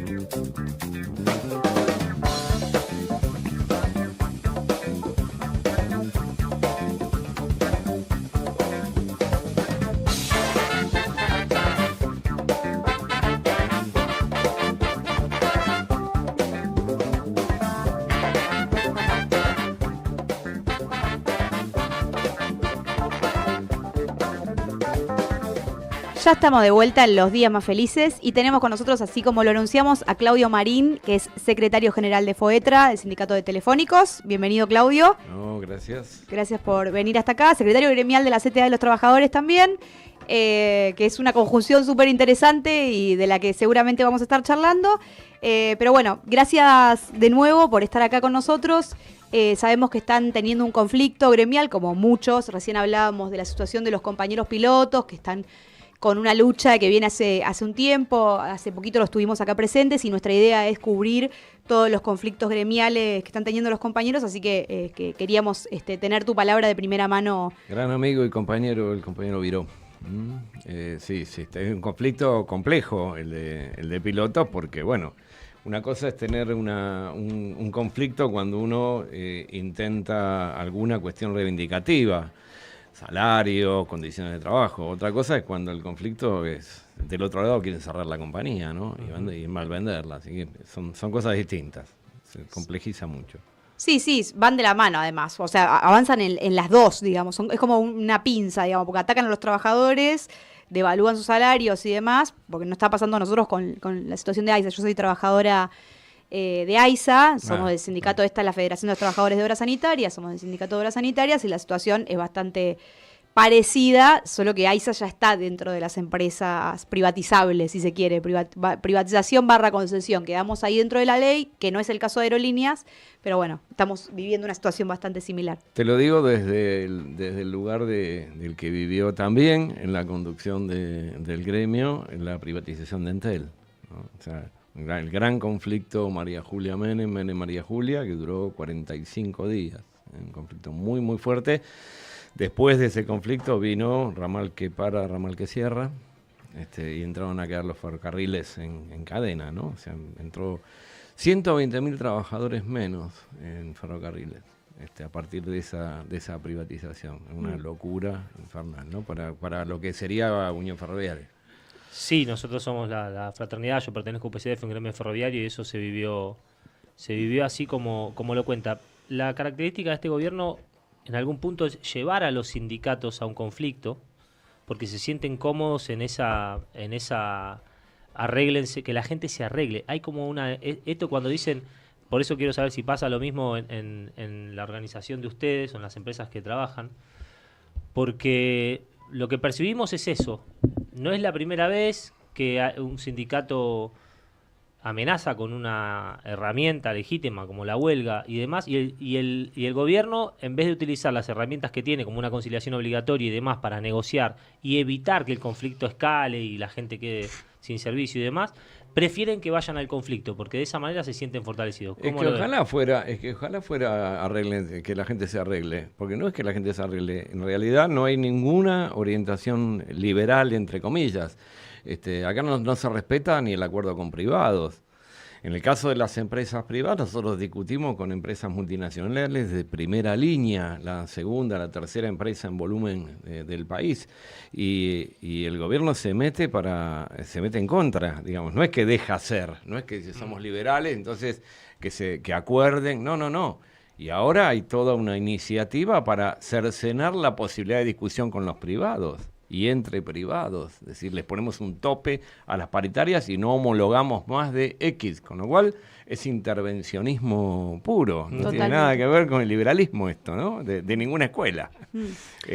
Ya estamos de vuelta en los días más felices y tenemos con nosotros, así como lo anunciamos, a Claudio Marín, que es secretario general de FOETRA, del Sindicato de Telefónicos. Bienvenido, Claudio. No, gracias. Gracias por venir hasta acá. Secretario gremial de la CTA de los Trabajadores también, que es una conjunción súper interesante y de la que seguramente vamos a estar charlando. Pero bueno, gracias de nuevo por estar acá con nosotros. Sabemos que están teniendo un conflicto gremial, como muchos. Recién hablábamos de la situación de los compañeros pilotos, que están con una lucha que viene hace un tiempo. Hace poquito los tuvimos acá presentes y nuestra idea es cubrir todos los conflictos gremiales que están teniendo los compañeros, así que queríamos tener tu palabra de primera mano. Gran amigo y compañero, el compañero Viró. Sí, es un conflicto complejo el de pilotos, porque bueno, una cosa es tener un conflicto cuando uno intenta alguna cuestión reivindicativa, salario, condiciones de trabajo. Otra cosa es cuando el conflicto es del otro lado, quieren cerrar la compañía, ¿no? Y mal venderla. Así que son cosas distintas. Se complejiza mucho. Sí, van de la mano además. O sea, avanzan en las dos, digamos. Es como una pinza, digamos, porque atacan a los trabajadores, devalúan sus salarios y demás, porque nos está pasando a nosotros con la situación de AISA. Yo soy trabajadora de AISA, somos del sindicato, esta es la Federación de los Trabajadores de Obras Sanitarias, somos del sindicato de Obras Sanitarias y la situación es bastante parecida, solo que AISA ya está dentro de las empresas privatizables, si se quiere, privatización / concesión, quedamos ahí dentro de la ley, que no es el caso de Aerolíneas, pero bueno, estamos viviendo una situación bastante similar. Te lo digo desde el lugar del que vivió también en la conducción del gremio, en la privatización de Entel, ¿no? O sea, el gran conflicto María Julia Menem María Julia, que duró 45 días, un conflicto muy muy fuerte. Después de ese conflicto vino ramal que para, ramal que cierra, y entraron a quedar los ferrocarriles en cadena, ¿no? O sea, entró 120.000 trabajadores menos en ferrocarriles a partir de esa privatización. Una locura infernal, ¿no? Para lo que sería Unión Ferroviaria. Sí, nosotros somos la fraternidad, yo pertenezco a UPCF, un gremio ferroviario, y eso se vivió así como lo cuenta. La característica de este gobierno en algún punto es llevar a los sindicatos a un conflicto, porque se sienten cómodos en esa arréglense, que la gente se arregle. Hay como esto cuando dicen, por eso quiero saber si pasa lo mismo en la organización de ustedes o en las empresas que trabajan, porque lo que percibimos es eso. No es la primera vez que un sindicato amenaza con una herramienta legítima como la huelga y demás, y el gobierno, en vez de utilizar las herramientas que tiene como una conciliación obligatoria y demás para negociar y evitar que el conflicto escale y la gente quede sin servicio y demás, prefieren que vayan al conflicto, porque de esa manera se sienten fortalecidos. Es que ojalá fuera arreglen, que la gente se arregle, porque no es que la gente se arregle, en realidad no hay ninguna orientación liberal, entre comillas. Acá no se respeta ni el acuerdo con privados. En el caso de las empresas privadas, nosotros discutimos con empresas multinacionales de primera línea, la segunda, la tercera empresa en volumen del país, y el gobierno se mete en contra, digamos. No es que deja hacer, no es que somos liberales, entonces que acuerden, no. Y ahora hay toda una iniciativa para cercenar la posibilidad de discusión con los privados y entre privados, es decir, les ponemos un tope a las paritarias y no homologamos más de X, con lo cual es intervencionismo puro, no Totalmente. Tiene nada que ver con el liberalismo esto, ¿no? De ninguna escuela.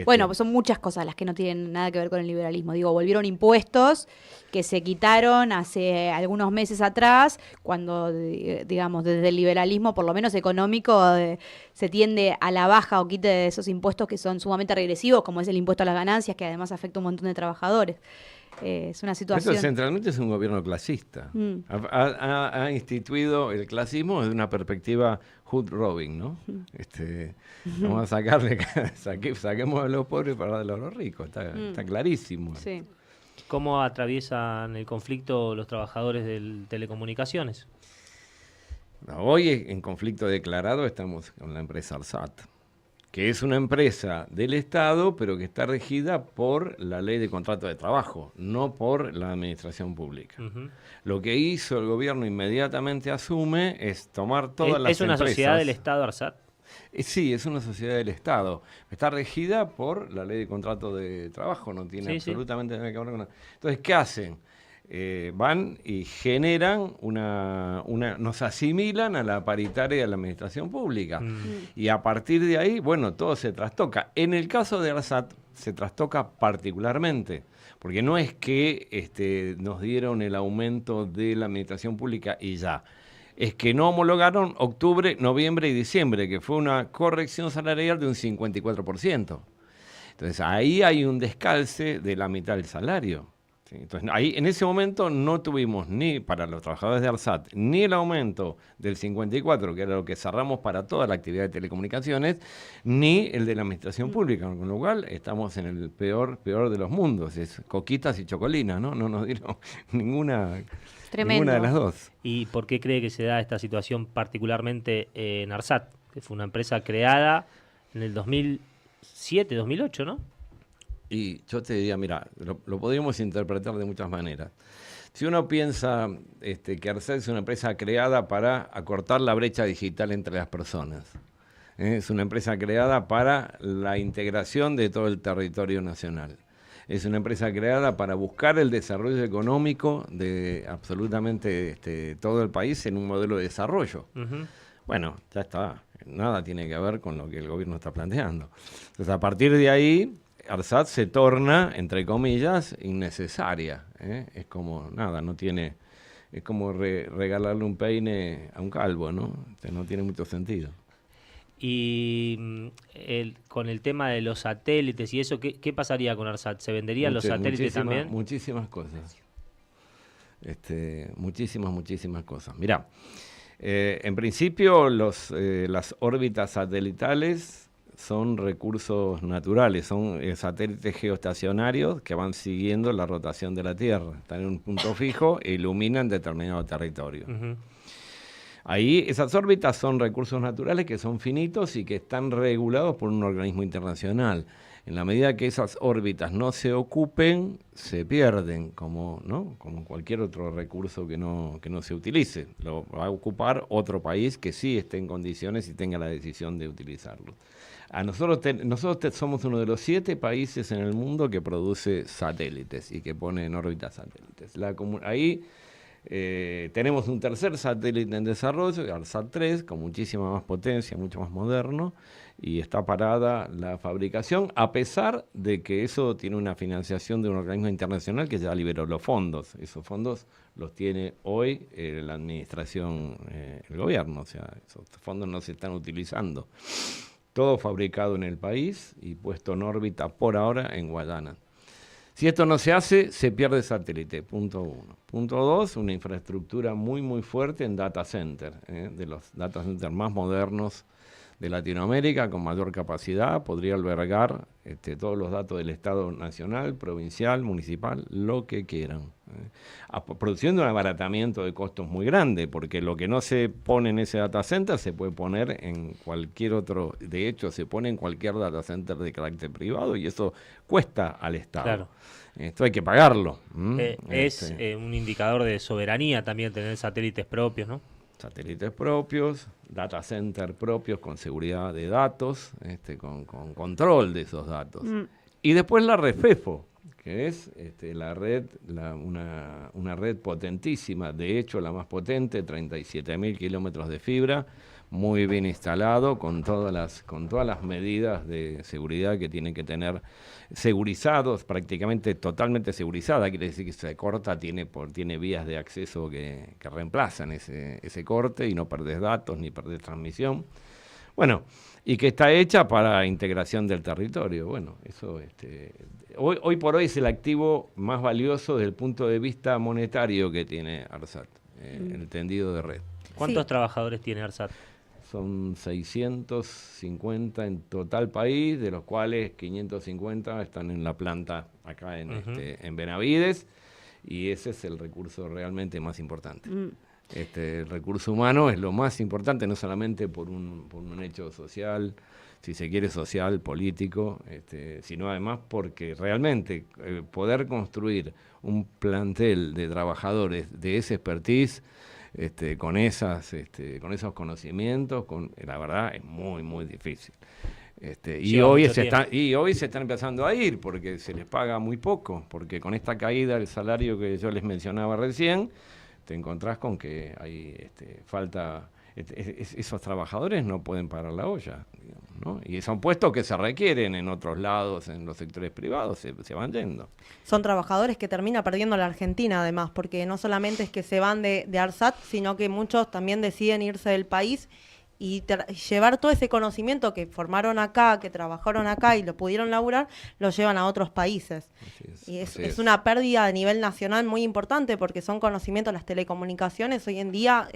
Bueno, pues son muchas cosas las que no tienen nada que ver con el liberalismo. Digo, volvieron impuestos que se quitaron hace algunos meses atrás, cuando, digamos, desde el liberalismo, por lo menos económico, se tiende a la baja o quite de esos impuestos que son sumamente regresivos, como es el impuesto a las ganancias, que además afecta a un montón de trabajadores. Es una situación... Esto centralmente es un gobierno clasista. Ha instituido el clasismo desde una perspectiva hood robbing, ¿no? Vamos a saquemos a los pobres para darle a los ricos, está clarísimo. Sí. ¿Cómo atraviesan el conflicto los trabajadores de telecomunicaciones? Hoy en conflicto declarado estamos con la empresa ARSAT, que es una empresa del Estado, pero que está regida por la ley de contrato de trabajo, no por la administración pública. Ujú. Lo que hizo el gobierno inmediatamente asume es tomar todas las ¿Es una empresas. sociedad del Estado ARSAT? Sí, es una sociedad del Estado. Está regida por la ley de contrato de trabajo, no tiene Sí, sí. absolutamente nada que ver con nada. Entonces, ¿qué hacen? Van y generan nos asimilan a la paritaria de la administración pública. Y a partir de ahí, bueno, todo se trastoca. En el caso de ARSAT se trastoca particularmente, porque no es que nos dieron el aumento de la administración pública y ya. Es que no homologaron octubre, noviembre y diciembre, que fue una corrección salarial de un 54%. Entonces ahí hay un descalce de la mitad del salario. ¿Sí? Entonces ahí en ese momento no tuvimos ni para los trabajadores de ARSAT ni el aumento del 54%, que era lo que cerramos para toda la actividad de telecomunicaciones, ni el de la administración pública, con lo cual estamos en el peor de los mundos. Es coquitas y chocolinas, ¿no? No nos dieron ninguna de las dos. ¿Y por qué cree que se da esta situación particularmente en ARSAT? Que fue una empresa creada en el 2007, 2008, ¿no? Y yo te diría, mira, lo podríamos interpretar de muchas maneras. Si uno piensa que ARSAT es una empresa creada para acortar la brecha digital entre las personas, es una empresa creada para la integración de todo el territorio nacional. Es una empresa creada para buscar el desarrollo económico de absolutamente todo el país en un modelo de desarrollo. Ujú. Bueno, ya está. Nada tiene que ver con lo que el gobierno está planteando. Entonces, a partir de ahí, ARSAT se torna, entre comillas, innecesaria. Es como, nada, no tiene... Es como regalarle un peine a un calvo, ¿no? No tiene mucho sentido. Y con el tema de los satélites y eso, ¿qué pasaría con ARSAT? ¿Se venderían los satélites también? Muchísimas cosas. Muchísimas cosas. Mirá, en principio las órbitas satelitales son recursos naturales, son satélites geoestacionarios que van siguiendo la rotación de la Tierra. Están en un punto fijo e iluminan determinado territorio. Ujú. Ahí esas órbitas son recursos naturales que son finitos y que están regulados por un organismo internacional. En la medida que esas órbitas no se ocupen, se pierden, como cualquier otro recurso que no se utilice. Lo va a ocupar otro país que sí esté en condiciones y tenga la decisión de utilizarlo. Nosotros somos uno de los 7 países en el mundo que produce satélites y que pone en órbita satélites. Ahí tenemos un tercer satélite en desarrollo, ARSAT-3, con muchísima más potencia, mucho más moderno, y está parada la fabricación, a pesar de que eso tiene una financiación de un organismo internacional que ya liberó los fondos. Esos fondos los tiene hoy la administración, el gobierno, o sea, esos fondos no se están utilizando. Todo fabricado en el país y puesto en órbita por ahora en Guayana. Si esto no se hace, se pierde el satélite, punto 1. Punto 2, una infraestructura muy fuerte en data center, de los data centers más modernos de Latinoamérica, con mayor capacidad, podría albergar todos los datos del Estado nacional, provincial, municipal, lo que quieran. Produciendo un abaratamiento de costos muy grande, porque lo que no se pone en ese data center se puede poner en cualquier otro, de hecho se pone en cualquier data center de carácter privado y eso cuesta al Estado. Claro. Esto hay que pagarlo. Es un indicador de soberanía también tener satélites propios, ¿no? Satélites propios, data center propios con seguridad de datos, con control de esos datos. Y después la REFEFO, que es la red, una red potentísima, de hecho la más potente, 37.000 kilómetros de fibra, muy bien instalado, con todas las medidas de seguridad que tienen que tener segurizados, prácticamente totalmente segurizada, quiere decir que se corta, tiene vías de acceso que reemplazan ese corte y no perdés datos ni perdés transmisión. Bueno, y que está hecha para integración del territorio. Bueno, eso hoy por hoy es el activo más valioso desde el punto de vista monetario que tiene ARSAT, el tendido de red. ¿Cuántos trabajadores tiene ARSAT? son 650 en total país, de los cuales 550 están en la planta acá en Benavides, y ese es el recurso realmente más importante. El recurso humano es lo más importante, no solamente por un hecho social, si se quiere social, político, sino además porque realmente poder construir un plantel de trabajadores de ese expertise, con esos conocimientos, la verdad es muy, muy difícil. Y hoy se están empezando a ir porque se les paga muy poco, porque con esta caída del salario que yo les mencionaba recién, te encontrás con que hay falta, esos trabajadores no pueden parar la olla, digamos, ¿no? Y son puestos que se requieren en otros lados, en los sectores privados, se van yendo. Son trabajadores que termina perdiendo la Argentina, además, porque no solamente es que se van de ARSAT, sino que muchos también deciden irse del país y llevar todo ese conocimiento que formaron acá, que trabajaron acá y lo pudieron laburar, lo llevan a otros países. Y es una pérdida a nivel nacional muy importante, porque son conocimientos, las telecomunicaciones hoy en día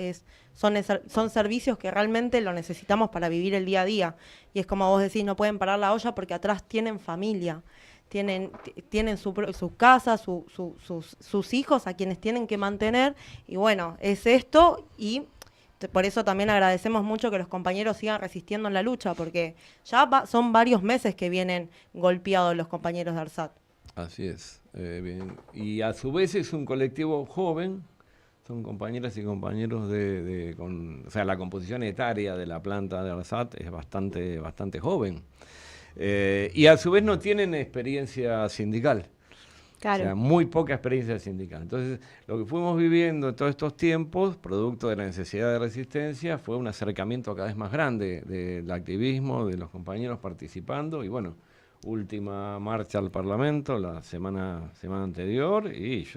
son servicios que realmente lo necesitamos para vivir el día a día. Y es como vos decís, no pueden parar la olla porque atrás tienen familia, tienen su casa, sus hijos a quienes tienen que mantener, y bueno, es esto. Y por eso también agradecemos mucho que los compañeros sigan resistiendo en la lucha, porque ya son varios meses que vienen golpeados los compañeros de ARSAT. Así es. Bien. Y a su vez es un colectivo joven, son compañeras y compañeros o sea, la composición etaria de la planta de ARSAT es bastante joven. Y a su vez no tienen experiencia sindical. Claro. O sea, muy poca experiencia sindical. Entonces, lo que fuimos viviendo en todos estos tiempos, producto de la necesidad de resistencia, fue un acercamiento cada vez más grande del activismo, de los compañeros participando, y bueno, última marcha al Parlamento la semana anterior, y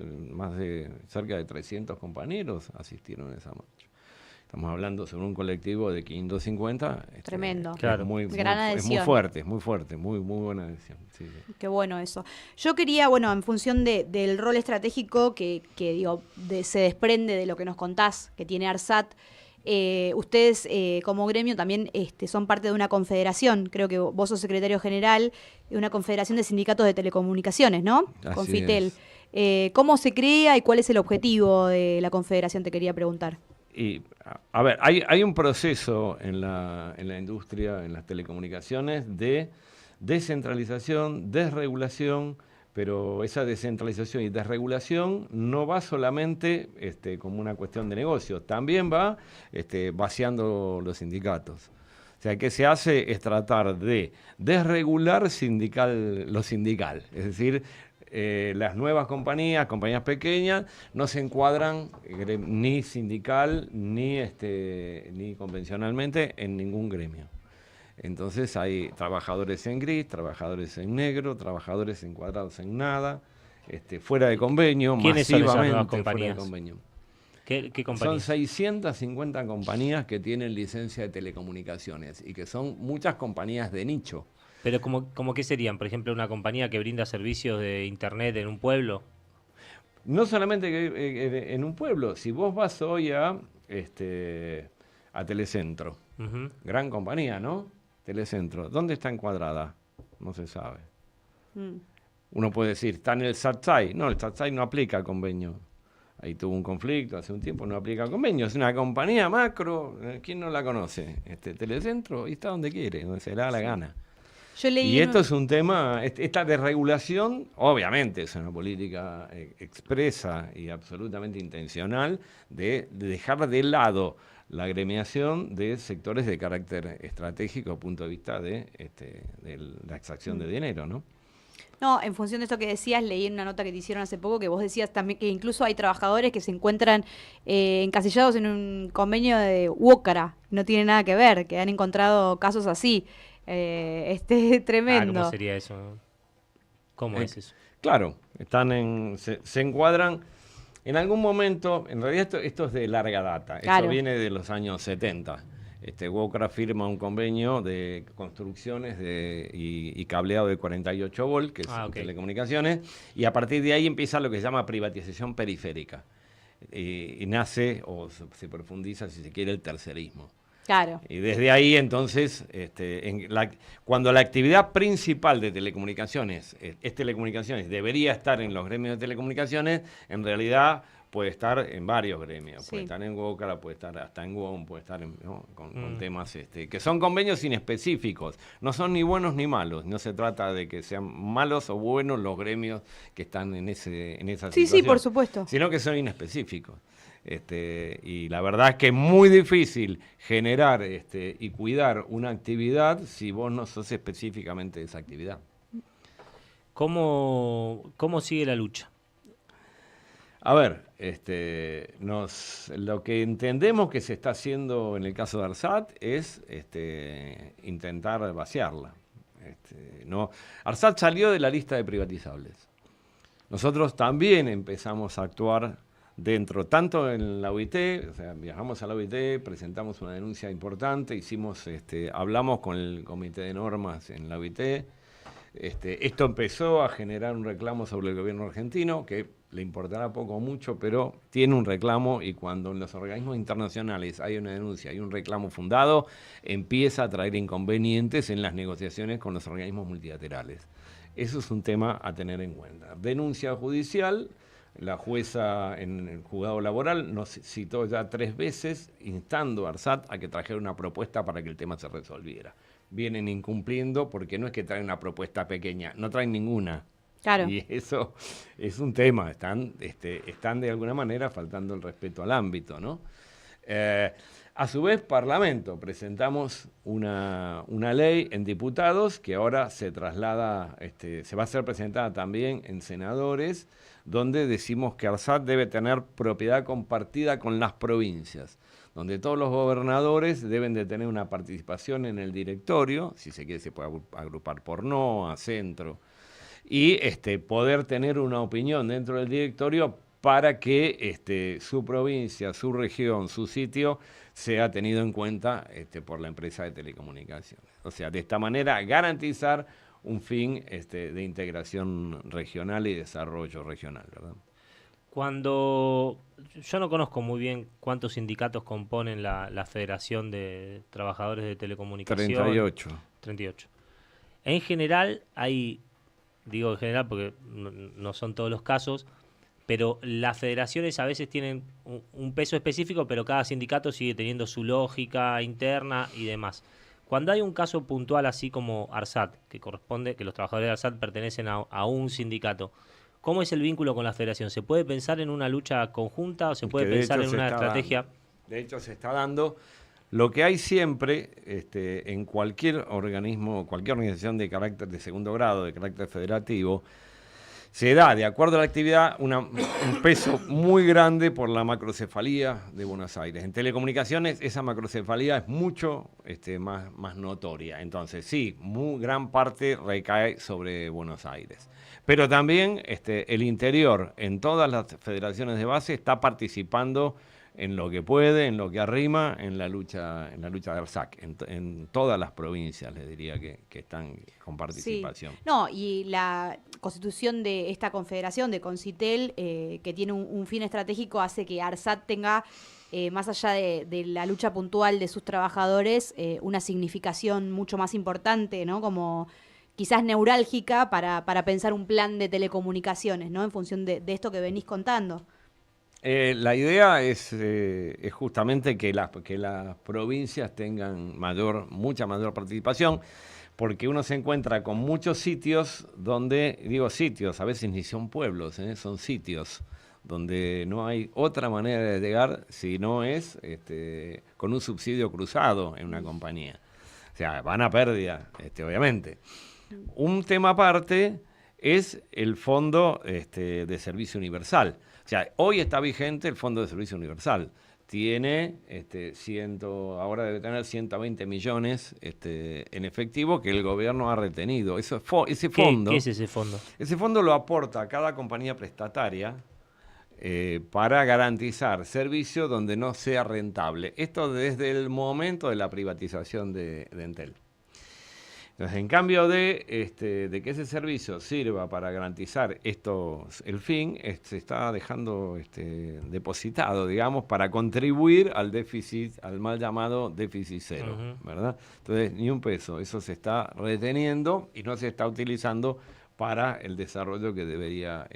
cerca de 300 compañeros asistieron a esa marcha. Estamos hablando sobre un colectivo de 550. Tremendo. Claro. Gran adhesión. Es muy fuerte, muy buena adhesión. Sí. Qué bueno eso. Yo quería, bueno, en función del rol estratégico que digo, se desprende de lo que nos contás que tiene ARSAT, ustedes como gremio también son parte de una confederación, creo que vos sos secretario general de una confederación de sindicatos de telecomunicaciones, ¿no? Así Confitel. es. ¿Cómo se crea y cuál es el objetivo de la confederación? Te quería preguntar. Y, a ver, hay un proceso en la industria, en las telecomunicaciones, de descentralización, desregulación, pero esa descentralización y desregulación no va solamente como una cuestión de negocio, también va vaciando los sindicatos. O sea, que se hace es tratar de desregular lo sindical, es decir, las nuevas compañías pequeñas, no se encuadran ni sindical ni convencionalmente en ningún gremio. Entonces hay trabajadores en gris, trabajadores en negro, trabajadores encuadrados en nada, fuera de convenio, ¿Quiénes son esas nuevas masivamente fuera de compañías? convenio. ¿Qué compañías? Son 650 compañías que tienen licencia de telecomunicaciones y que son muchas compañías de nicho. Pero ¿como qué serían? Por ejemplo, una compañía que brinda servicios de internet en un pueblo. No solamente en un pueblo, si vos vas hoy a Telecentro, gran compañía, ¿no? Telecentro, ¿dónde está encuadrada? No se sabe. Uno puede decir, está en el SATSAI. No, el SATSAI no aplica convenio. Ahí tuvo un conflicto hace un tiempo, no aplica convenio. Es una compañía macro, ¿quién no la conoce? Telecentro, y está donde quiere, donde se le da la gana. Y esto es un tema, esta desregulación, obviamente es una política expresa y absolutamente intencional de dejar de lado la agremiación de sectores de carácter estratégico, punto de vista de la extracción de dinero, ¿no? No, en función de esto que decías, leí en una nota que te hicieron hace poco que vos decías también que incluso hay trabajadores que se encuentran encasillados en un convenio de UOCRA, no tiene nada que ver, que han encontrado casos así. Tremendo. ¿Cómo sería eso? ¿Cómo es eso? Claro, se encuadran en algún momento, en realidad esto es de larga data, Claro. Esto viene de los años 70. WOCRA firma un convenio de construcciones y cableado de 48 volt, que es telecomunicaciones, y a partir de ahí empieza lo que se llama privatización periférica. Y nace, o se profundiza, si se quiere, el tercerismo. Claro. Y desde ahí, entonces, cuando la actividad principal de telecomunicaciones es telecomunicaciones, debería estar en los gremios de telecomunicaciones, en realidad puede estar en varios gremios. Sí. Puede estar en Wocara, puede estar hasta en WOM, puede estar con temas que son convenios inespecíficos. No son ni buenos ni malos. No se trata de que sean malos o buenos los gremios que están en esa situación. Sí, por supuesto. Sino que son inespecíficos. Y la verdad es que es muy difícil generar y cuidar una actividad si vos no sos específicamente de esa actividad. ¿Cómo sigue la lucha? A ver, lo que entendemos que se está haciendo en el caso de ARSAT es intentar vaciarla. ARSAT salió de la lista de privatizables. Nosotros también empezamos a actuar dentro, tanto en la OIT, o sea, viajamos a la OIT, presentamos una denuncia importante, hablamos con el comité de normas en la OIT. Esto empezó a generar un reclamo sobre el gobierno argentino, que le importará poco o mucho, pero tiene un reclamo, y cuando en los organismos internacionales hay una denuncia, hay un reclamo fundado, empieza a traer inconvenientes en las negociaciones con los organismos multilaterales. Eso es un tema a tener en cuenta. Denuncia judicial. La jueza en el juzgado laboral nos citó ya 3 veces instando a ARSAT a que trajera una propuesta para que el tema se resolviera. Vienen incumpliendo porque no es que traen una propuesta pequeña, no traen ninguna. Claro. Y eso es un tema, están de alguna manera faltando el respeto al ámbito, ¿no? A su vez, Parlamento, presentamos una ley en diputados que ahora se traslada, se va a ser presentada también en senadores, donde decimos que ARSAT debe tener propiedad compartida con las provincias, donde todos los gobernadores deben de tener una participación en el directorio, si se quiere se puede agrupar por NOA, centro, y poder tener una opinión dentro del directorio para que su provincia, su región, su sitio sea tenido en cuenta por la empresa de telecomunicaciones. O sea, de esta manera garantizar un fin de integración regional y desarrollo regional, ¿verdad? Yo no conozco muy bien cuántos sindicatos componen la Federación de Trabajadores de Telecomunicaciones. 38. 38. En general digo en general porque no son todos los casos, pero las federaciones a veces tienen un peso específico, pero cada sindicato sigue teniendo su lógica interna y demás. Cuando hay un caso puntual así como ARSAT, que corresponde que los trabajadores de ARSAT pertenecen a un sindicato, ¿cómo es el vínculo con la federación? ¿Se puede pensar en una lucha conjunta o se puede pensar en una estrategia? De hecho, se está dando lo que hay siempre en cualquier organismo, cualquier organización de carácter de segundo grado, de carácter federativo. Se da, de acuerdo a la actividad, un peso muy grande por la macrocefalía de Buenos Aires. En telecomunicaciones esa macrocefalía es mucho más notoria. Entonces, sí, gran parte recae sobre Buenos Aires. Pero también el interior, en todas las federaciones de base, está participando en lo que puede, en lo que arrima, en la lucha de ARSAT, en todas las provincias, les diría que están con participación. Sí. No, y la constitución de esta confederación, de Concitel, que tiene un fin estratégico, hace que ARSAT tenga, más allá de la lucha puntual de sus trabajadores, una significación mucho más importante, ¿no? Como quizás neurálgica para pensar un plan de telecomunicaciones, ¿no? En función de esto que venís contando. La idea es justamente que las provincias tengan mucha mayor participación, porque uno se encuentra con muchos sitios donde, digo sitios, a veces ni son pueblos, son sitios donde no hay otra manera de llegar si no es con un subsidio cruzado en una compañía. O sea, van a pérdida, obviamente. Un tema aparte es el Fondo de Servicio Universal. O sea, hoy está vigente el Fondo de Servicio Universal. Tiene ahora debe tener 120 millones en efectivo que el gobierno ha retenido. Ese fondo, ¿Qué es ese fondo? Ese fondo lo aporta a cada compañía prestataria para garantizar servicio donde no sea rentable. Esto desde el momento de la privatización de Entel. Entonces, en cambio de que ese servicio sirva para garantizar el fin, se está dejando depositado, digamos, para contribuir al déficit, al mal llamado déficit cero, ¿verdad? Entonces, ni un peso, eso se está reteniendo y no se está utilizando para el desarrollo que debería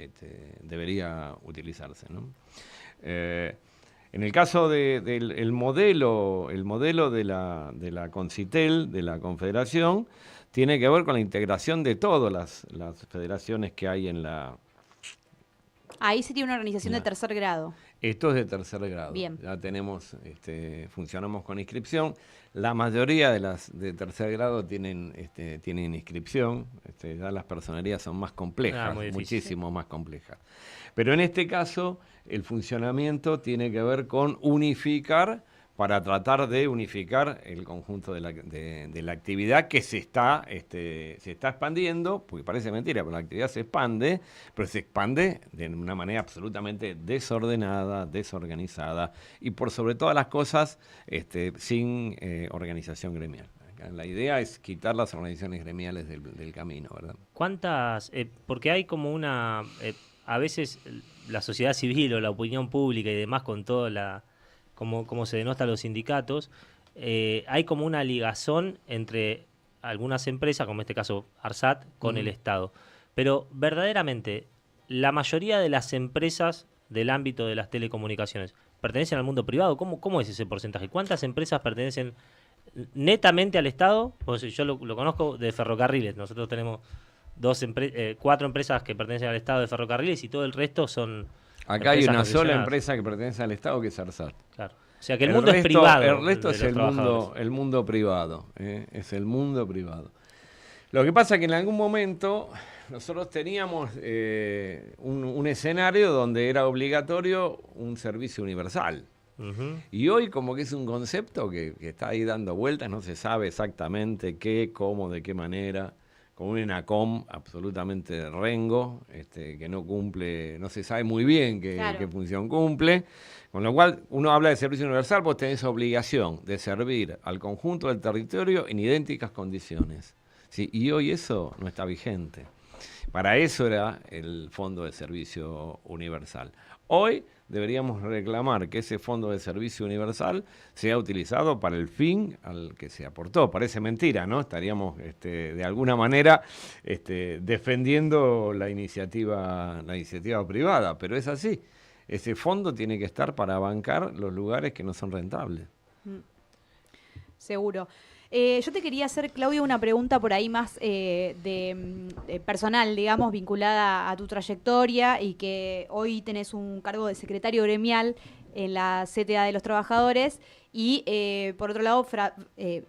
utilizarse, ¿no? En el caso del modelo de la Concitel, de la Confederación, tiene que ver con la integración de todas las federaciones que hay en la... Ahí sería una organización de tercer grado. Esto es de tercer grado. Bien. Ya tenemos, funcionamos con inscripción. La mayoría de las de tercer grado tienen inscripción. Ya las personerías son más complejas, muchísimo más complejas. Pero en este caso, el funcionamiento tiene que ver con unificar, para tratar de unificar el conjunto de la actividad que se está expandiendo, porque parece mentira, pero la actividad se expande, pero se expande de una manera absolutamente desordenada, desorganizada y por sobre todas las cosas sin organización gremial. La idea es quitar las organizaciones gremiales del camino, ¿verdad? ¿Cuántas? Porque hay como una... a veces la sociedad civil o la opinión pública y demás con toda como se denota a los sindicatos, hay como una ligazón entre algunas empresas, como en este caso ARSAT, con el Estado. Pero verdaderamente, la mayoría de las empresas del ámbito de las telecomunicaciones pertenecen al mundo privado. ¿Cómo es ese porcentaje? ¿Cuántas empresas pertenecen netamente al Estado? Pues yo lo conozco de ferrocarriles. Nosotros tenemos 4 empresas que pertenecen al Estado de ferrocarriles y todo el resto son... Acá hay una sola empresa que pertenece al Estado, que es ARSAT. Claro. O sea que el mundo es privado. El resto es el mundo privado. Es el mundo privado. Lo que pasa es que en algún momento nosotros teníamos un escenario donde era obligatorio un servicio universal. Y hoy como que es un concepto que está ahí dando vueltas, no se sabe exactamente qué, cómo, de qué manera. Con un ENACOM absolutamente rengo, que no cumple, no se sabe muy bien qué función cumple, con lo cual uno habla de servicio universal, vos tenés obligación de servir al conjunto del territorio en idénticas condiciones, ¿sí? Y hoy eso no está vigente. Para eso era el Fondo de Servicio Universal. Hoy deberíamos reclamar que ese Fondo de Servicio Universal sea utilizado para el fin al que se aportó. Parece mentira, ¿no? Estaríamos de alguna manera defendiendo la iniciativa privada, pero es así. Ese fondo tiene que estar para bancar los lugares que no son rentables. Seguro. Yo te quería hacer, Claudio, una pregunta por ahí más personal, digamos, vinculada a tu trayectoria y que hoy tenés un cargo de secretario gremial en la CTA de los trabajadores y por otro lado,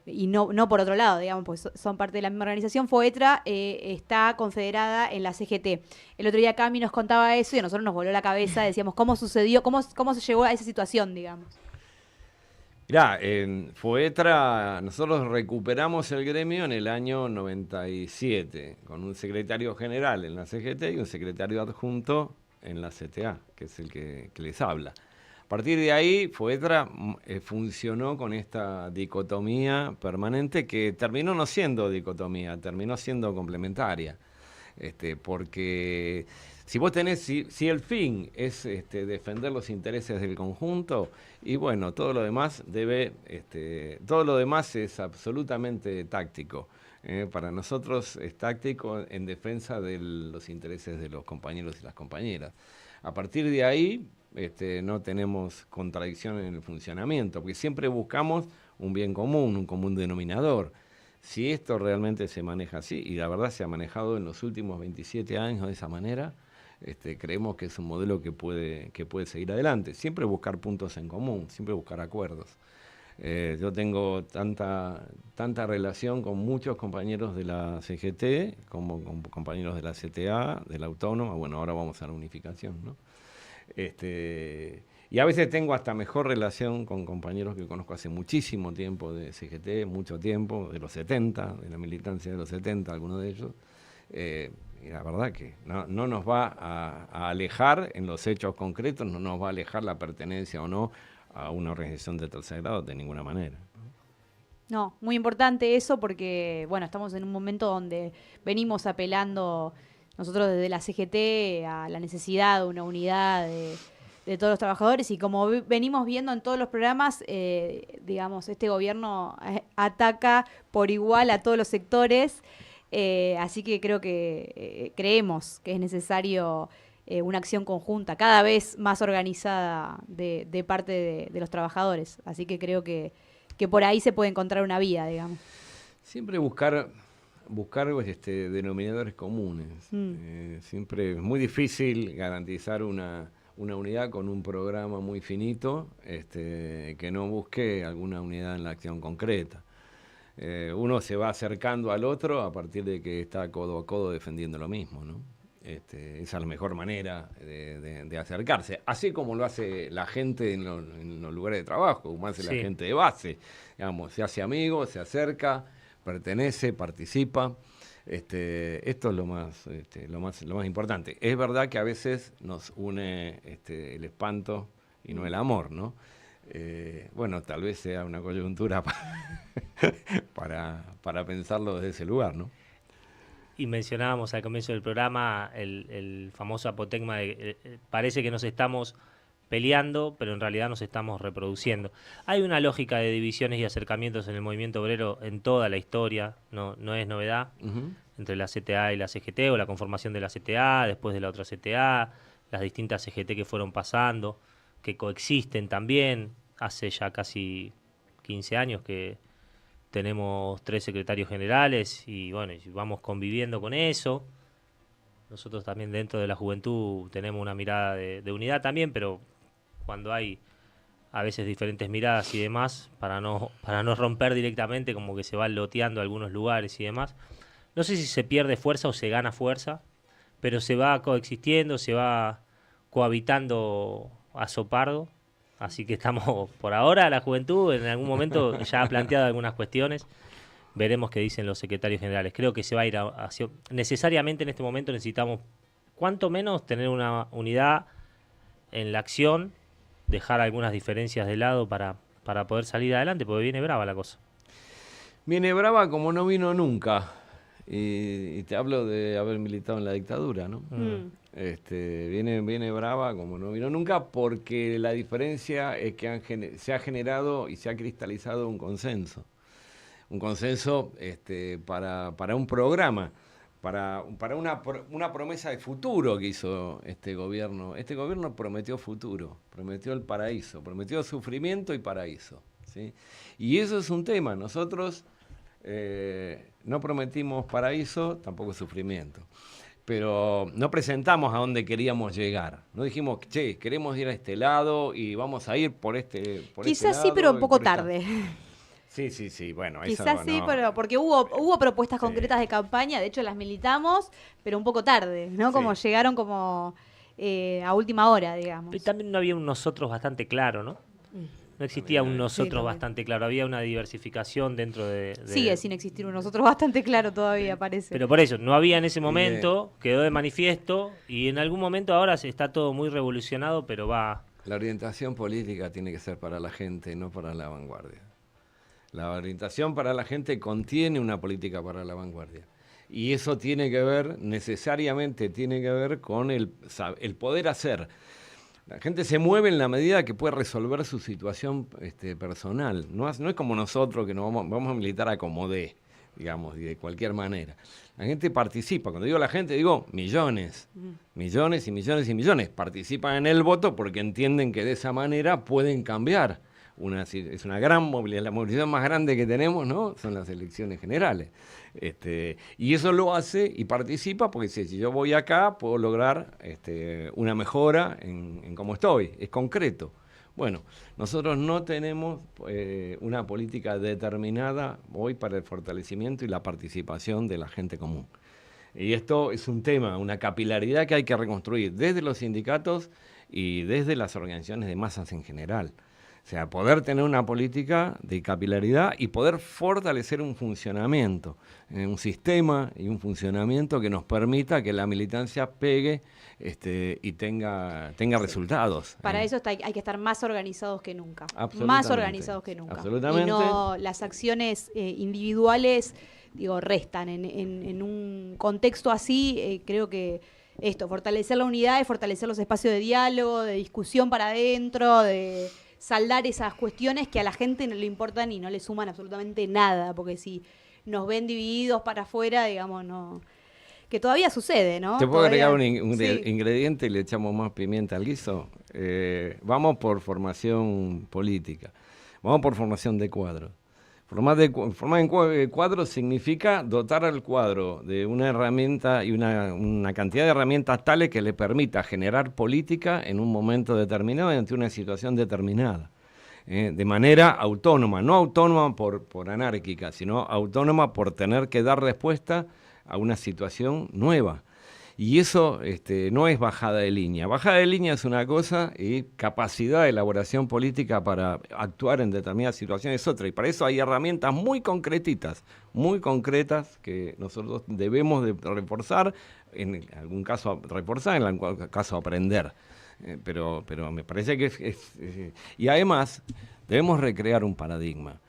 y no por otro lado, digamos, pues son parte de la misma organización, FOETRA está confederada en la CGT. El otro día Cami nos contaba eso y a nosotros nos voló la cabeza, decíamos, ¿cómo sucedió, cómo se llegó a esa situación, digamos? Mirá, en FOETRA nosotros recuperamos el gremio en el año 97, con un secretario general en la CGT y un secretario adjunto en la CTA, que es el que les habla. A partir de ahí, FOETRA funcionó con esta dicotomía permanente que terminó no siendo dicotomía, terminó siendo complementaria. Porque si vos tenés, si el fin es defender los intereses del conjunto, y bueno, todo lo demás es absolutamente táctico. Para nosotros es táctico en defensa de los intereses de los compañeros y las compañeras. A partir de ahí no tenemos contradicción en el funcionamiento, porque siempre buscamos un bien común, un común denominador. Si esto realmente se maneja así, y la verdad se ha manejado en los últimos 27 años de esa manera, creemos que es un modelo que puede seguir adelante. Siempre buscar puntos en común, siempre buscar acuerdos. Yo tengo tanta relación con muchos compañeros de la CGT, como con compañeros de la CTA, de la Autónoma, bueno, ahora vamos a la unificación, ¿no? Y a veces tengo hasta mejor relación con compañeros que conozco hace muchísimo tiempo de CGT, mucho tiempo, de los 70, de la militancia de los 70, algunos de ellos. Y la verdad que no nos va a alejar en los hechos concretos, no nos va a alejar la pertenencia o no a una organización de tercer grado de ninguna manera. No, muy importante eso porque, bueno, estamos en un momento donde venimos apelando nosotros desde la CGT a la necesidad de una unidad de todos los trabajadores y como venimos viendo en todos los programas, digamos, este gobierno ataca por igual a todos los sectores, así que creo que creemos que es necesario una acción conjunta, cada vez más organizada de parte de los trabajadores, así que creo que por ahí se puede encontrar una vía, digamos. Siempre buscar denominadores comunes. Siempre es muy difícil garantizar una unidad con un programa muy finito que no busque alguna unidad en la acción concreta. Uno se va acercando al otro a partir de que está codo a codo defendiendo lo mismo, ¿no? Esa es la mejor manera de acercarse, así como lo hace la gente en los lugares de trabajo, como hace la gente de base, digamos, se hace amigo, se acerca, pertenece, participa. Esto es lo más importante. Es verdad que a veces nos une el espanto y no el amor, ¿no? Bueno, tal vez sea una coyuntura para pensarlo desde ese lugar, ¿no? Y mencionábamos al comienzo del programa el famoso apotegma de parece que nos estamos peleando, pero en realidad nos estamos reproduciendo. Hay una lógica de divisiones y acercamientos en el movimiento obrero en toda la historia, no es novedad, entre la CTA y la CGT, o la conformación de la CTA, después de la otra CTA, las distintas CGT que fueron pasando, que coexisten también, hace ya casi 15 años que tenemos 3 secretarios generales y bueno, y vamos conviviendo con eso. Nosotros también dentro de la juventud tenemos una mirada de unidad también, pero cuando hay a veces diferentes miradas y demás, para no romper directamente, como que se van loteando algunos lugares y demás. No sé si se pierde fuerza o se gana fuerza, pero se va coexistiendo, se va cohabitando a sopardo. Así que estamos, por ahora, la juventud en algún momento ya ha planteado algunas cuestiones. Veremos qué dicen los secretarios generales. Creo que se va a ir hacia... Necesariamente en este momento necesitamos, cuanto menos, tener una unidad en la acción, dejar algunas diferencias de lado para poder salir adelante, porque viene brava la cosa. Viene brava como no vino nunca. Y te hablo de haber militado en la dictadura, ¿no? Viene brava como no vino nunca, porque la diferencia es que se ha generado y se ha cristalizado un consenso. Un consenso para un programa, para una promesa de futuro que hizo este gobierno. Este gobierno prometió futuro, prometió el paraíso, prometió sufrimiento y paraíso, ¿sí? Y eso es un tema. Nosotros no prometimos paraíso, tampoco sufrimiento. Pero no presentamos a dónde queríamos llegar. No dijimos, che, queremos ir a este lado y vamos a ir por este Quizás lado, sí, pero un poco tarde. Sí, bueno. Quizás sí, no. pero porque hubo propuestas concretas de campaña, de hecho las militamos, pero un poco tarde, ¿no? Como llegaron como a última hora, digamos. Y también no había un nosotros bastante claro, ¿no? No existía un nosotros bastante claro, había una diversificación dentro de... Sigue sin existir un nosotros bastante claro todavía, parece. Pero por eso, no había en ese momento, quedó de manifiesto, y en algún momento ahora está todo muy revolucionado, pero va... La orientación política tiene que ser para la gente, no para la vanguardia. La orientación para la gente contiene una política para la vanguardia. Y eso necesariamente tiene que ver con el poder hacer. La gente se mueve en la medida que puede resolver su situación personal. No es como nosotros que nos vamos a militar a como dé, digamos, y de cualquier manera. La gente participa. Cuando digo la gente, digo millones. Millones y millones y millones. Participan en el voto porque entienden que de esa manera pueden cambiar. Es una gran movilidad, la movilización más grande que tenemos, ¿no? Son las elecciones generales. Y eso lo hace y participa porque si yo voy acá puedo lograr una mejora en cómo estoy, es concreto. Bueno, nosotros no tenemos una política determinada hoy para el fortalecimiento y la participación de la gente común. Y esto es un tema, una capilaridad que hay que reconstruir desde los sindicatos y desde las organizaciones de masas en general. O sea, poder tener una política de capilaridad y poder fortalecer un funcionamiento, un sistema y un funcionamiento que nos permita que la militancia pegue y tenga resultados. Para eso hay que estar más organizados que nunca. Absolutamente. Más organizados que nunca. Absolutamente. Y no las acciones individuales, restan. En un contexto así, creo que fortalecer la unidad es fortalecer los espacios de diálogo, de discusión para adentro, de saldar esas cuestiones que a la gente no le importan y no le suman absolutamente nada, porque si nos ven divididos para afuera, digamos, no... Que todavía sucede, ¿no? ¿Te puedo agregar un sí. ingrediente y le echamos más pimienta al guiso? Vamos por formación política, vamos por formación de cuadros. Formar en cuadro significa dotar al cuadro de una herramienta y una cantidad de herramientas tales que le permita generar política en un momento determinado y ante una situación determinada. De manera autónoma, no autónoma por anárquica, sino autónoma por tener que dar respuesta a una situación nueva. Y eso no es bajada de línea. Bajada de línea es una cosa y capacidad de elaboración política para actuar en determinadas situaciones es otra. Y para eso hay herramientas muy concretas que nosotros debemos de reforzar, en algún caso reforzar, en algún caso aprender. Pero me parece que y además debemos recrear un paradigma.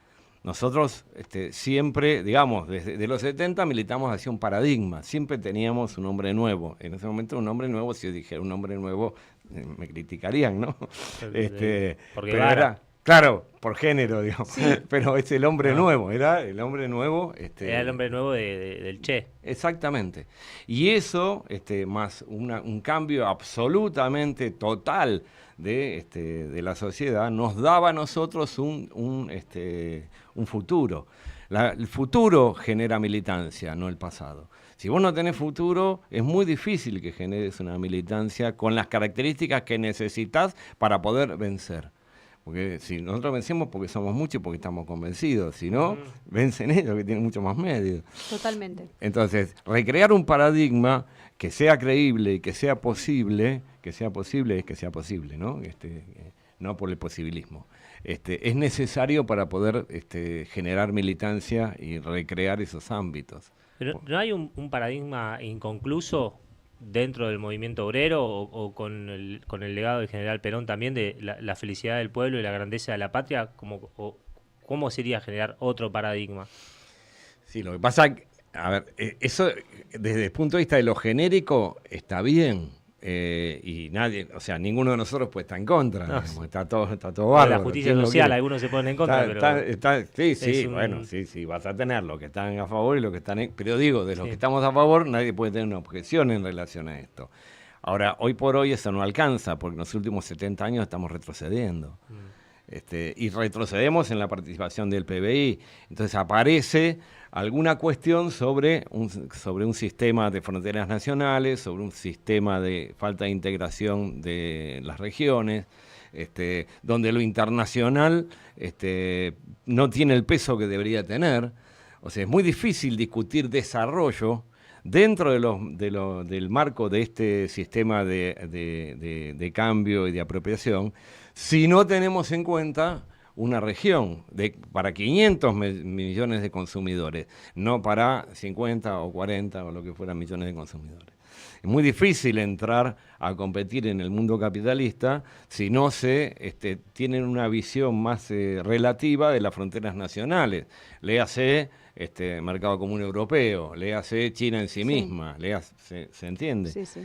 Nosotros siempre, digamos, desde los 70 militamos hacia un paradigma, siempre teníamos un hombre nuevo. En ese momento un hombre nuevo, si yo dijera un hombre nuevo, me criticarían, ¿no? Porque pero era, claro, por género, digamos, sí. Pero es el hombre nuevo, era el hombre nuevo. Era el hombre nuevo del Che. Exactamente. Y eso, más un cambio absolutamente total de la sociedad, nos daba a nosotros un futuro. El futuro genera militancia, no el pasado. Si vos no tenés futuro, es muy difícil que generes una militancia con las características que necesitas para poder vencer. Porque si nosotros vencemos porque somos muchos y porque estamos convencidos, si no, vencen ellos que tienen mucho más medios. Totalmente. Entonces, recrear un paradigma que sea creíble y que sea posible, ¿no? No por el posibilismo. Es necesario para poder generar militancia y recrear esos ámbitos. Pero ¿no hay un paradigma inconcluso dentro del movimiento obrero o con el legado del general Perón también de la felicidad del pueblo y la grandeza de la patria? ¿Cómo sería generar otro paradigma? Sí, lo que pasa, a ver, eso desde el punto de vista de lo genérico está bien. Y nadie, o sea, ninguno de nosotros puede estar en contra, no, sí. está todo bárbaro. La justicia social, algunos se ponen en contra, sí, vas a tener los que están a favor y los que están pero digo, de los que estamos a favor, nadie puede tener una objeción en relación a esto. Ahora, hoy por hoy eso no alcanza, porque en los últimos 70 años estamos retrocediendo. Y retrocedemos en la participación del PBI. Entonces aparece alguna cuestión sobre un sistema de fronteras nacionales, sobre un sistema de falta de integración de las regiones, donde lo internacional no tiene el peso que debería tener. O sea, es muy difícil discutir desarrollo dentro del marco de este sistema de cambio y de apropiación, si no tenemos en cuenta una región para 500 millones de consumidores, no para 50 o 40 o lo que fueran millones de consumidores. Es muy difícil entrar a competir en el mundo capitalista si no se tienen una visión más relativa de las fronteras nacionales. Léase mercado común europeo, léase China en sí misma, ¿se entiende? Sí, sí.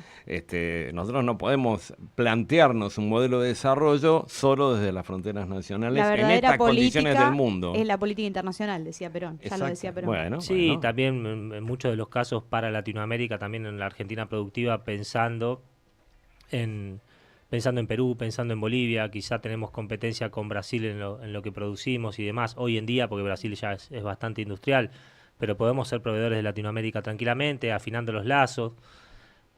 Nosotros no podemos plantearnos un modelo de desarrollo solo desde las fronteras nacionales en estas condiciones del mundo. Es la política internacional, decía Perón. Exacto. Ya lo decía Perón. Bueno. También en muchos de los casos para Latinoamérica, también en la Argentina productiva, pensando en Perú, pensando en Bolivia, quizá tenemos competencia con Brasil en lo que producimos y demás, hoy en día, porque Brasil ya es bastante industrial, pero podemos ser proveedores de Latinoamérica tranquilamente, afinando los lazos.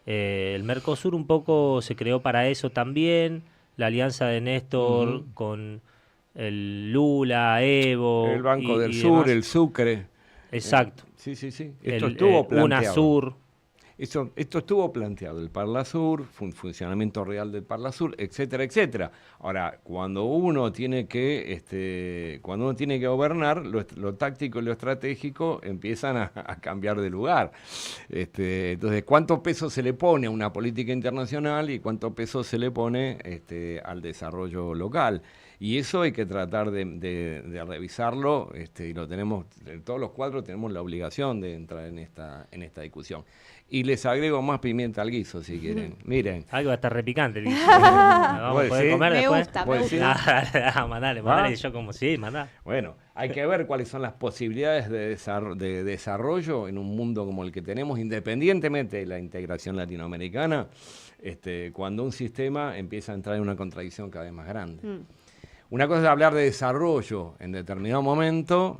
El Mercosur un poco se creó para eso también, la alianza de Néstor con el Lula, Evo... El Banco del Sur, demás. El Sucre. Exacto. Sí. Esto estuvo planteado. UNASUR. Esto estuvo planteado, el Parlasur, funcionamiento real del Parlasur, etcétera, etcétera. Ahora, cuando uno tiene que gobernar, lo táctico y lo estratégico empiezan a cambiar de lugar. Entonces, ¿cuánto peso se le pone a una política internacional y cuánto peso se le pone al desarrollo local? Y eso hay que tratar de revisarlo, y lo tenemos, todos los cuadros tenemos la obligación de entrar en esta discusión. Y les agrego más pimienta al guiso, si quieren. Miren. Algo va a estar repicante. Vamos a poder comer me después. gusta, me gusta. Mandale, yo como sí, mandá. Bueno, hay que ver cuáles son las posibilidades de desarrollo en un mundo como el que tenemos, independientemente de la integración latinoamericana, cuando un sistema empieza a entrar en una contradicción cada vez más grande. Una cosa es hablar de desarrollo en determinado momento,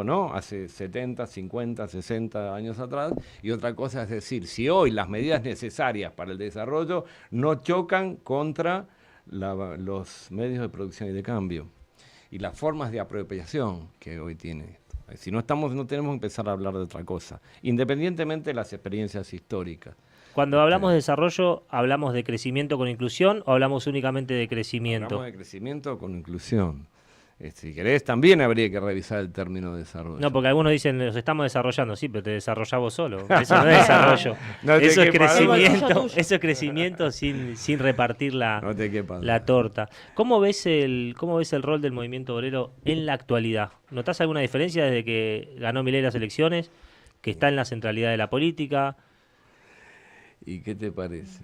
¿no? Hace 70, 50, 60 años atrás, y otra cosa es decir, si hoy las medidas necesarias para el desarrollo no chocan contra los medios de producción y de cambio y las formas de apropiación que hoy tiene esto. Si no tenemos que empezar a hablar de otra cosa, independientemente de las experiencias históricas. Cuando hablamos de desarrollo, ¿hablamos de crecimiento con inclusión o hablamos únicamente de crecimiento? Hablamos de crecimiento con inclusión. Si querés, también habría que revisar el término desarrollo. No, porque algunos dicen, nos estamos desarrollando, sí, pero te desarrollás vos solo. Eso no es desarrollo. Eso es crecimiento sin repartir la torta. ¿Cómo ves el rol del movimiento obrero en la actualidad? ¿Notás alguna diferencia desde que ganó Milei las elecciones, que está en la centralidad de la política? ¿Y qué te parece?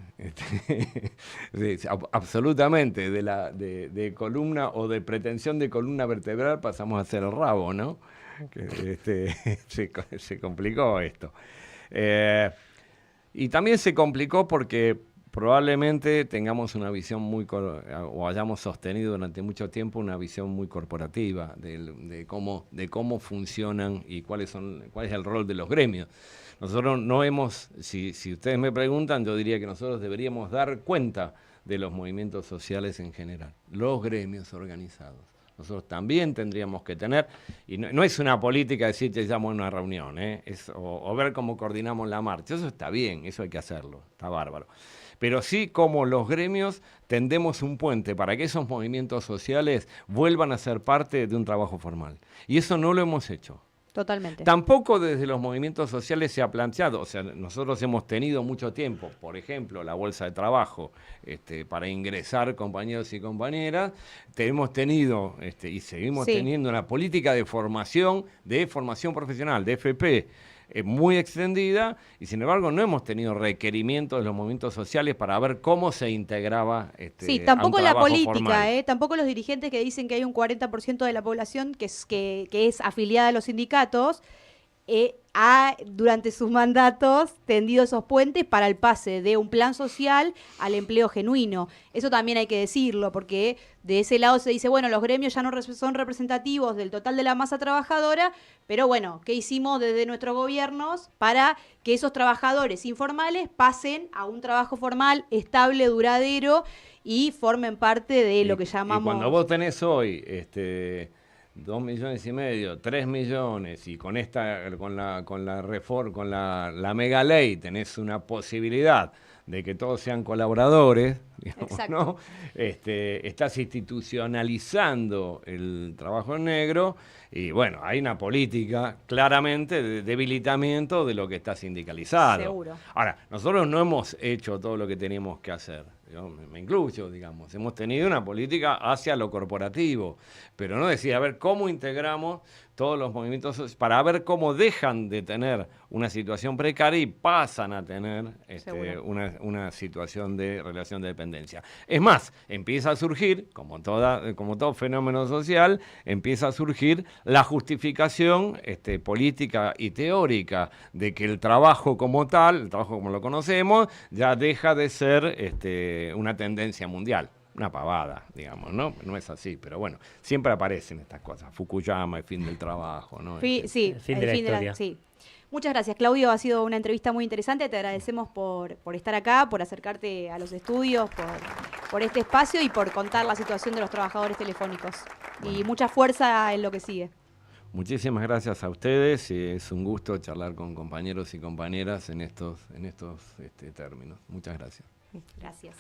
Absolutamente, de columna o de pretensión de columna vertebral pasamos a ser el rabo, ¿no? Se complicó esto. Y también se complicó porque probablemente tengamos una visión o hayamos sostenido durante mucho tiempo una visión muy corporativa de cómo funcionan y cuál es el rol de los gremios. Nosotros no hemos, si ustedes me preguntan, yo diría que nosotros deberíamos dar cuenta de los movimientos sociales en general, los gremios organizados. Nosotros también tendríamos que tener, y no es una política decir que llamo a una reunión, o ver cómo coordinamos la marcha, eso está bien, eso hay que hacerlo, está bárbaro. Pero sí como los gremios tendemos un puente para que esos movimientos sociales vuelvan a ser parte de un trabajo formal. Y eso no lo hemos hecho. Totalmente. Tampoco desde los movimientos sociales se ha planteado, o sea, nosotros hemos tenido mucho tiempo, por ejemplo, la bolsa de trabajo para ingresar compañeros y compañeras, hemos tenido y seguimos teniendo una política de formación profesional, de FP, muy extendida, y sin embargo no hemos tenido requerimientos de los movimientos sociales para ver cómo se integraba tampoco la política, formal. Tampoco los dirigentes que dicen que hay un 40% de la población que es afiliada a los sindicatos, ha durante sus mandatos tendido esos puentes para el pase de un plan social al empleo genuino. Eso también hay que decirlo, porque de ese lado se dice, bueno, los gremios ya no son representativos del total de la masa trabajadora, pero bueno, ¿qué hicimos desde nuestros gobiernos para que esos trabajadores informales pasen a un trabajo formal, estable, duradero y formen parte de lo que llamamos... Y cuando vos tenés hoy 2,5 millones, 3 millones, y con la reforma, con la mega ley tenés una posibilidad de que todos sean colaboradores, digamos, ¿no? Estás institucionalizando el trabajo en negro, y bueno, hay una política claramente de debilitamiento de lo que está sindicalizado. Seguro. Ahora, nosotros no hemos hecho todo lo que teníamos que hacer. Yo me incluyo, digamos. Hemos tenido una política hacia lo corporativo, pero no decir, a ver, cómo integramos todos los movimientos para ver cómo dejan de tener una situación precaria y pasan a tener una situación de relación de dependencia. Es más, empieza a surgir, como todo fenómeno social, empieza a surgir la justificación política y teórica de que el trabajo como tal, el trabajo como lo conocemos, ya deja de ser una tendencia mundial. Una pavada, digamos, ¿no? No es así, pero bueno, siempre aparecen estas cosas. Fukuyama, el fin del trabajo, ¿no? Sí, el fin de la historia. Sí. Muchas gracias, Claudio. Ha sido una entrevista muy interesante. Te agradecemos por estar acá, por acercarte a los estudios, por este espacio y por contar la situación de los trabajadores telefónicos. Y mucha fuerza en lo que sigue. Muchísimas gracias a ustedes y es un gusto charlar con compañeros y compañeras en estos términos. Muchas gracias. Gracias.